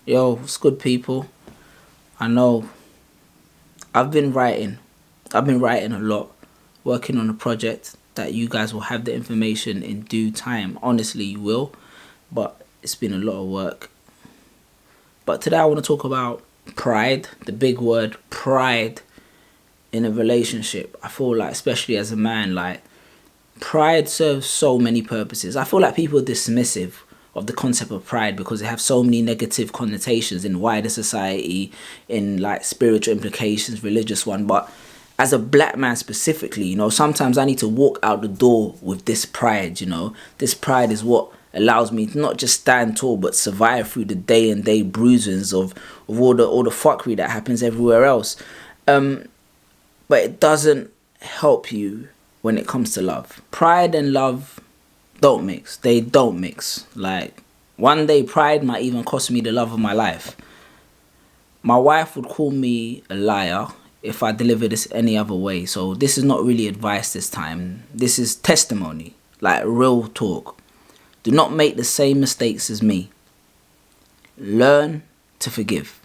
Yo, what's good, people? I know I've been writing. I've been writing a lot, working on a project that you guys will have the information in due time. Honestly, you will, but it's been a lot of work. But today I want to talk about pride, the big word, pride in a relationship. I feel like, especially as a man, like pride serves so many purposes. I feel like people are dismissive of the concept of pride because they have so many negative connotations in wider society, in like spiritual implications, religious one. But as a black man specifically, sometimes I need to walk out the door with this pride. This pride is what allows me to not just stand tall but survive through the day and day bruisings of all the fuckery that happens everywhere else. But it doesn't help you when it comes to love. Pride and love don't mix. They don't mix. Like, one day pride might even cost me the love of my life. My wife would call me a liar if I deliver this any other way. So this is not really advice this time. This is testimony, like real talk. Do not make the same mistakes as me. Learn to forgive.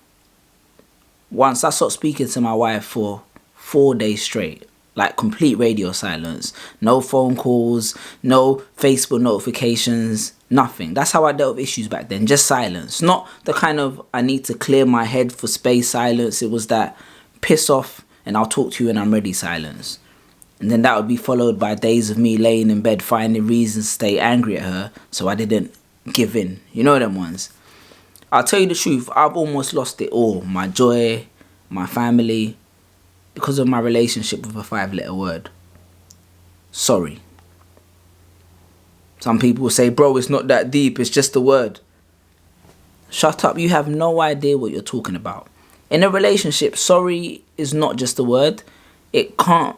Once I stopped speaking to my wife for 4 days straight. Like complete radio silence. No phone calls, no Facebook notifications, nothing. That's how I dealt with issues back then. Just silence. Not the kind of I need to clear my head for space silence. It was that piss off and I'll talk to you when I'm ready silence. And then that would be followed by days of me laying in bed finding reasons to stay angry at her so I didn't give in. You know them ones. I'll tell you the truth, I've almost lost it all. My joy, my family, because of my relationship with a 5-letter word. Sorry. Some people say, bro, it's not that deep, it's just a word. Shut up, you have no idea what you're talking about. In a relationship, sorry is not just a word. It can't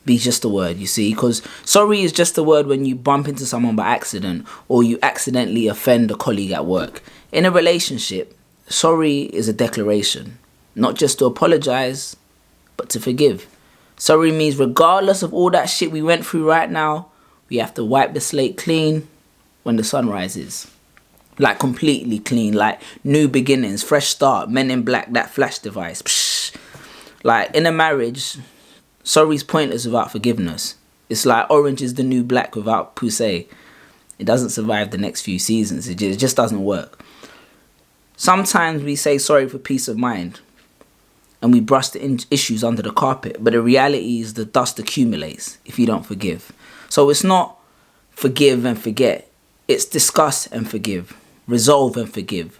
be just a word, you see, because sorry is just a word when you bump into someone by accident or you accidentally offend a colleague at work. In a relationship, sorry is a declaration, not just to apologise, but to forgive. Sorry means regardless of all that shit we went through right now, we have to wipe the slate clean when the sun rises. Like completely clean, like new beginnings, fresh start, Men in Black, that flash device. Psh. Like in a marriage, sorry's pointless without forgiveness. It's like orange is the new black without Poussey. It doesn't survive the next few seasons. It just doesn't work. Sometimes we say sorry for peace of mind and we brush the issues under the carpet. But the reality is the dust accumulates if you don't forgive. So it's not forgive and forget. It's discuss and forgive. Resolve and forgive.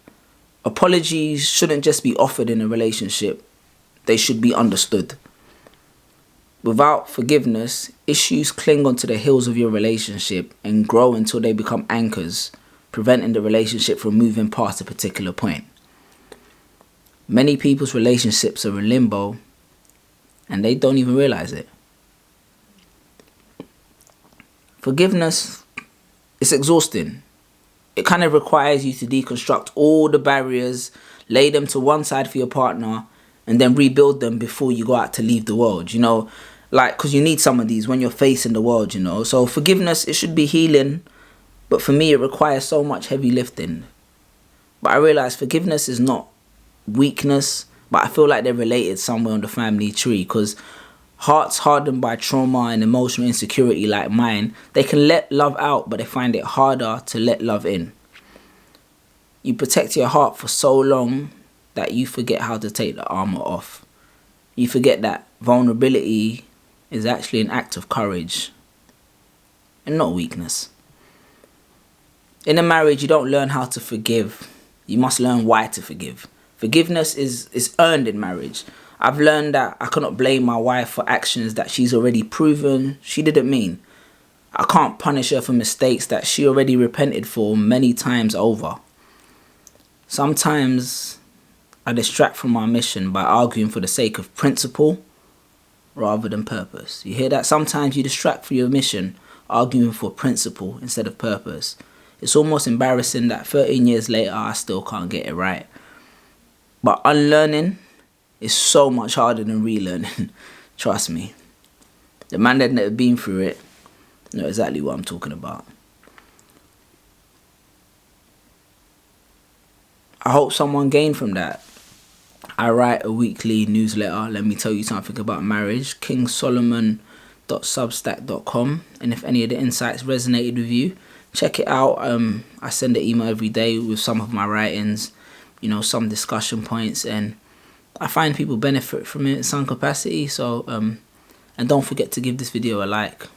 Apologies shouldn't just be offered in a relationship. They should be understood. Without forgiveness, issues cling onto the heels of your relationship and grow until they become anchors, preventing the relationship from moving past a particular point. Many people's relationships are in limbo and they don't even realize it. Forgiveness is exhausting. It kind of requires you to deconstruct all the barriers, lay them to one side for your partner, and then rebuild them before you go out to leave the world, because you need some of these when you're facing the world, So forgiveness, it should be healing, but for me, it requires so much heavy lifting. But I realize forgiveness is not weakness, but I feel like they're related somewhere on the family tree, because hearts hardened by trauma and emotional insecurity like mine, they can let love out, but they find it harder to let love in. You protect your heart for so long that you forget how to take the armor off. You forget that vulnerability is actually an act of courage and not weakness. In a marriage, you don't learn how to forgive. You must learn why to forgive. Forgiveness is earned in marriage. I've learned that I cannot blame my wife for actions that she's already proven she didn't mean. I can't punish her for mistakes that she already repented for many times over. Sometimes I distract from my mission by arguing for the sake of principle rather than purpose. You hear that? Sometimes you distract from your mission arguing for principle instead of purpose. It's almost embarrassing that 13 years later I still can't get it right. But unlearning is so much harder than relearning. Trust me. The man that never been through it know exactly what I'm talking about. I hope someone gained from that. I write a weekly newsletter, Let Me Tell You Something About Marriage, kingsolomon.substack.com, and if any of the insights resonated with you, check it out. I send an email every day with some of my writings, you know, some discussion points, and I find people benefit from it in some capacity. So and don't forget to give this video a like.